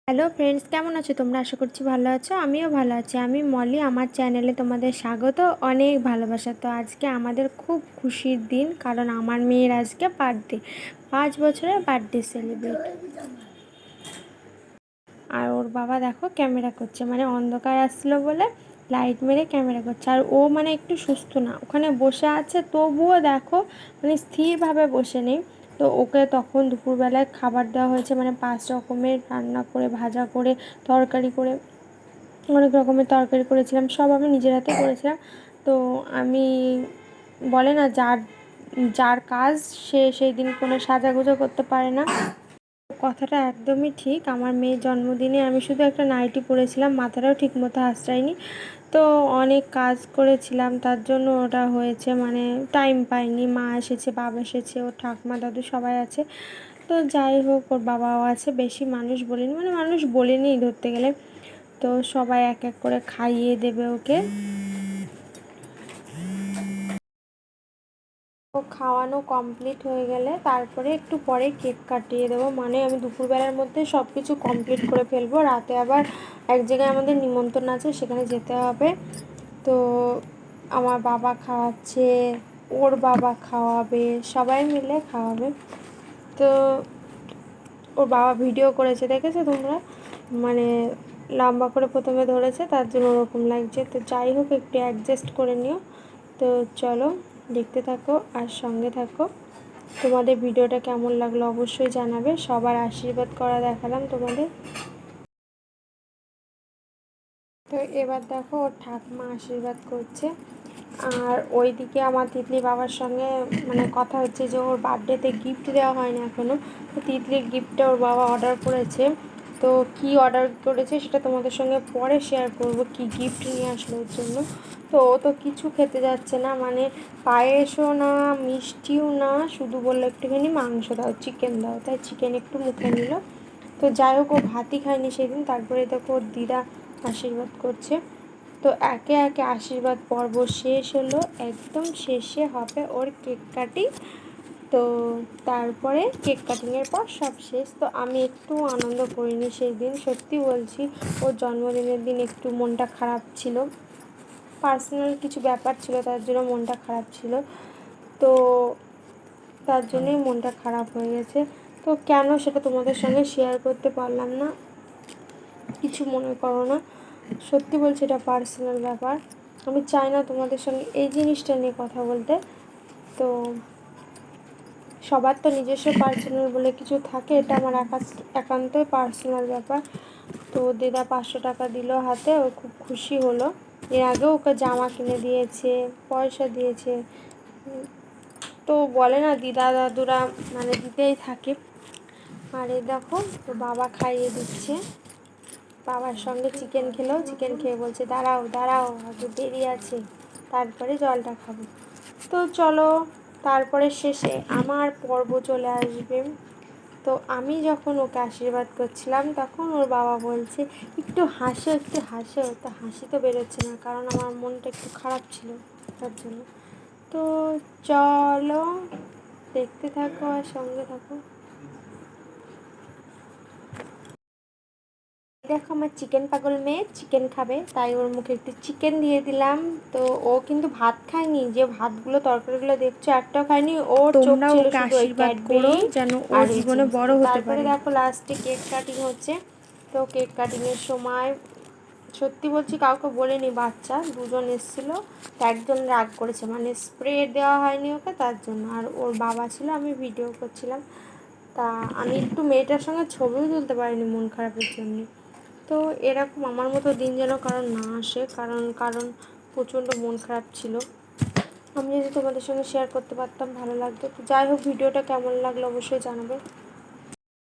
Hello friends, কেমন আছো তোমরা? আশা করছি ভালো আছো। আমিও ভালো আছি। আমি মলি, আমার চ্যানেলে তোমাদের স্বাগত, অনেক ভালোবাসা। তো আজকে আমাদের খুব খুশির দিন, কারণ আমার মেয়ের আজকে বার্থডে, 5 বছরের বার্থডে সেলিব্রেট। আর ওর বাবা দেখো ক্যামেরা করছে, মানে অন্ধকার আসলো বলে লাইট মেরে ক্যামেরা করছে। আর ও মানে একটু সুস্থ না, ওখানে বসে আছে, তবুও দেখো মানে স্থিরভাবে বসে নেই। তো ওকে তখন দুপুরবেলায় খাবার দেওয়া হয়েছে, মানে 5 রকমের রান্না করে, ভাজা করে, তরকারি করে, অনেক রকমের তরকারি করেছিলাম, সব আমি নিজের হাতে করেছিলাম। তো আমি, বলে না, যার যার কাজ সে সেই দিন কোনো সাজাগুজো করতে পারে না, কথাটা একদমই ঠিক। আমার মেয়ের জন্মদিনে আমি শুধু একটা নাইটি পরেছিলাম, মাথাটাও ঠিক মতো আঁচড়াইনি। তো অনেক কাজ করেছিলাম, তার জন্য ওটা হয়েছে, মানে টাইম পাইনি। মা এসেছে, বাবা এসেছে, ওর ঠাকুমা দাদু সবাই আছে। তো যাই হোক, ওর বাবাও আছে, বেশি মানুষ বলিনি, মানে মানুষ বলিনি ধরতে গেলে। তো সবাই এক এক করে খাইয়ে দেবে ওকে। ও খাওয়ানো কমপ্লিট হয়ে গেলে তারপরে একটু পরে কেক কাটিয়ে দেবো, মানে আমি দুপুরবেলার মধ্যে সব কিছু কমপ্লিট করে ফেলবো। রাতে আবার এক জায়গায় আমাদের নিমন্ত্রণ আছে, সেখানে যেতে হবে। তো আমার বাবা খাওয়াচ্ছে, ওর বাবা খাওয়াবে, সবাই মিলে খাওয়াবে। তো ওর বাবা ভিডিও করেছে, দেখেছো তোমরা? মানে লম্বা করে প্রথমে ধরেছে, তার জন্য ওরকম লাগছে। তো যাই হোক, একটু অ্যাডজাস্ট করে নিও। তো চলো দেখতে থাকো আর সঙ্গে থাকো। তোমাদের ভিডিওটা কেমন লাগলো অবশ্যই জানাবে। সবার আশীর্বাদ করা দেখালাম তোমাদের। তো এবার দেখো ওর ঠাকুমা আশীর্বাদ করছে। আর ওইদিকে আমার তিতলি বাবার সঙ্গে মানে কথা হচ্ছে যে ওর বার্থডেতে গিফট দেওয়া হয়নি এখনও। তো তিতলির গিফটটা ওর বাবা অর্ডার করেছে। তো কি অর্ডার করেছে সেটা তোমাদের সঙ্গে পরে শেয়ার করব, কি গিফট নিয়ে আসলো ওর জন্য। তো ও তো কিছু খেতে যাচ্ছে না, মানে পায়েসও না, মিষ্টিও না, শুধু বললো একটুখানি মাংস দাও, চিকেন দাও। তাই চিকেন একটু মুখে নিল। তো যাই হোক, ও ভাতই খায়নি সেদিন। তারপরে দেখো ওর দিদা আশীর্বাদ করছে। তো একে একে আশীর্বাদ পর্ব শেষ হলো, একদম শেষে হবে ওর কেক কাটিং। তো তারপরে কেক কাটিংয়ের পর সব শেষ। তো আমি একটু আনন্দ করিনি সেই দিন, সত্যি বলছি। ওর জন্মদিনের দিন একটু মনটা খারাপ ছিল, পার্সোনাল কিছু ব্যাপার ছিল, তার জন্য মনটা খারাপ ছিল। তো তার জন্যই মনটা খারাপ হয়ে গেছে। তো কেন সেটা তোমাদের সঙ্গে শেয়ার করতে পারলাম না, কিছু মনে করো না। সত্যি বলছি, এটা পার্সোনাল ব্যাপার, আমি চাই না তোমাদের সঙ্গে এই জিনিসটা নিয়ে কথা বলতে। তো সবার তো নিজস্ব পার্সোনাল বলে কিছু থাকে, এটা আমার একান্তই পার্সোনাল ব্যাপার। তো দিদা 500 টাকা দিল হাতে, ও খুব খুশি হলো। এর আগেও ওকে জামা কিনে দিয়েছে, পয়সা দিয়েছে। তো বলে না, দিদা দাদুরা মানে দিতেই থাকে। আর এই দেখো, তো বাবা খাইয়ে দিচ্ছে, বাবার সঙ্গে চিকেন খেলো, চিকেন খেয়ে বলছে দাঁড়াও দাঁড়াও, আগে দেরি আছে, তারপরে জলটা খাবো। তো চলো, তারপরে শেষে আমার পর্ব চলে আসবে। তো আমি যখন ওকে আশীর্বাদ করছিলাম, তখন ওর বাবা বলছে একটু হাসো, একটু হাসো। তো হাসি তো বেরোচ্ছে না, কারণ আমার মনটা একটু খারাপ ছিল তার জন্য। তো চলো দেখতে থাকো আর সঙ্গে থাকো। দেখো, আমার চিকেন পাগল মেয়ে চিকেন খাবে, তাই ওর মুখে একটু চিকেন দিয়ে দিলাম। তো ও কিন্তু ভাত খায়নি, যে ভাতগুলো তরকারিগুলো দেখছো একটাও খায়নি, ওর চোখ তোমরা ছিল ওকে শুধু ওই আশীর্বাদ করো ক্যাডবেরি যেন ও আর এই জীবনে জিনিসগুলো। বড় হতে তারপরে পারে। দেখো লাস্টে কেক কাটিং হচ্ছে। তো কেক কাটিংয়ের সময় সত্যি বলছি কাউকে বলিনি, বাচ্চা দুজন এসেছিলো। তো একজন রাগ করেছে, মানে স্প্রে দেওয়া হয়নি ওকে, তার জন্য। আর ওর বাবা ছিল, আমি ভিডিও করছিলাম। তা আমি একটু মেয়েটার সঙ্গে ছবিও তুলতে পারিনি মন খারাপের জন্য। তো এরকম আমার মতো দিন যেন কারণ না আসে, কারণ কারণ প্রচণ্ড মন খারাপ ছিল। আমি যদি তোমাদের সঙ্গে শেয়ার করতে পারতাম ভালো লাগতো। তো যাই হোক, ভিডিওটা কেমন লাগলো অবশ্যই জানাবে।